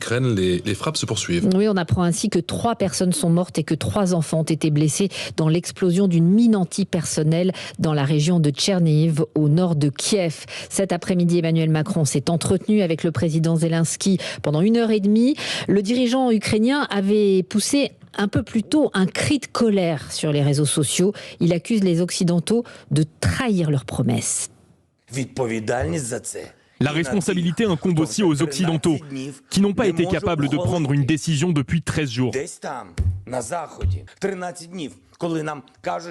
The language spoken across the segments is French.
Ukraine, les frappes se poursuivent. Oui, on apprend ainsi que 3 personnes sont mortes et que 3 enfants ont été blessés dans l'explosion d'une mine antipersonnelle dans la région de Tchernihiv, au nord de Kiev. Cet après-midi, Emmanuel Macron s'est entretenu avec le président Zelensky pendant 1h30. Le dirigeant ukrainien avait poussé un peu plus tôt un cri de colère sur les réseaux sociaux. Il accuse les Occidentaux de trahir leurs promesses. La responsabilité incombe aussi aux Occidentaux, qui n'ont pas été capables de prendre une décision depuis 13 jours.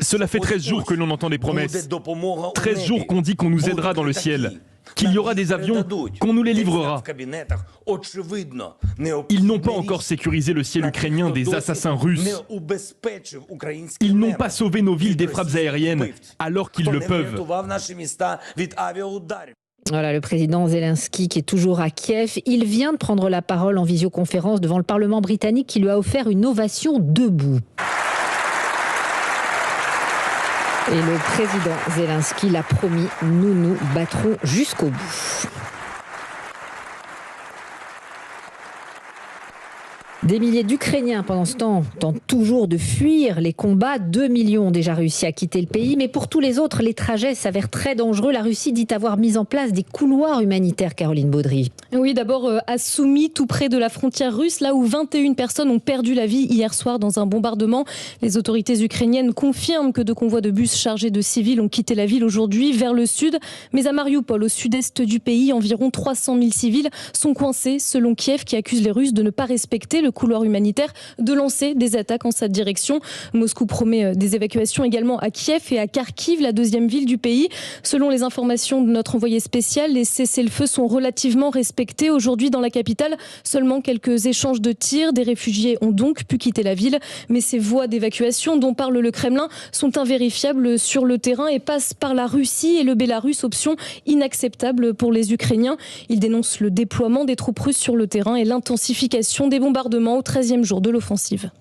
Cela fait 13 jours que l'on entend des promesses. 13 jours qu'on dit qu'on nous aidera dans le ciel, qu'il y aura des avions, qu'on nous les livrera. Ils n'ont pas encore sécurisé le ciel ukrainien des assassins russes. Ils n'ont pas sauvé nos villes des frappes aériennes, alors qu'ils le peuvent. Voilà, le président Zelensky qui est toujours à Kiev. Il vient de prendre la parole en visioconférence devant le Parlement britannique qui lui a offert une ovation debout. Et le président Zelensky l'a promis, nous nous battrons jusqu'au bout. Des milliers d'Ukrainiens, pendant ce temps, tentent toujours de fuir les combats. 2 millions ont déjà réussi à quitter le pays. Mais pour tous les autres, les trajets s'avèrent très dangereux. La Russie dit avoir mis en place des couloirs humanitaires, Caroline Baudry. Oui, d'abord à Soumy, tout près de la frontière russe, là où 21 personnes ont perdu la vie hier soir dans un bombardement. Les autorités ukrainiennes confirment que 2 convois de bus chargés de civils ont quitté la ville aujourd'hui vers le sud. Mais à Mariupol, au sud-est du pays, environ 300 000 civils sont coincés, selon Kiev, qui accuse les Russes de ne pas respecter le couloir humanitaire, de lancer des attaques en cette direction. Moscou promet des évacuations également à Kiev et à Kharkiv, la 2e ville du pays. Selon les informations de notre envoyé spécial, les cessez-le-feu sont relativement respectés. Aujourd'hui, dans la capitale, seulement quelques échanges de tirs. Des réfugiés ont donc pu quitter la ville. Mais ces voies d'évacuation dont parle le Kremlin sont invérifiables sur le terrain et passent par la Russie et le Bélarus, option inacceptable pour les Ukrainiens. Ils dénoncent le déploiement des troupes russes sur le terrain et l'intensification des bombardements au 13e jour de l'offensive.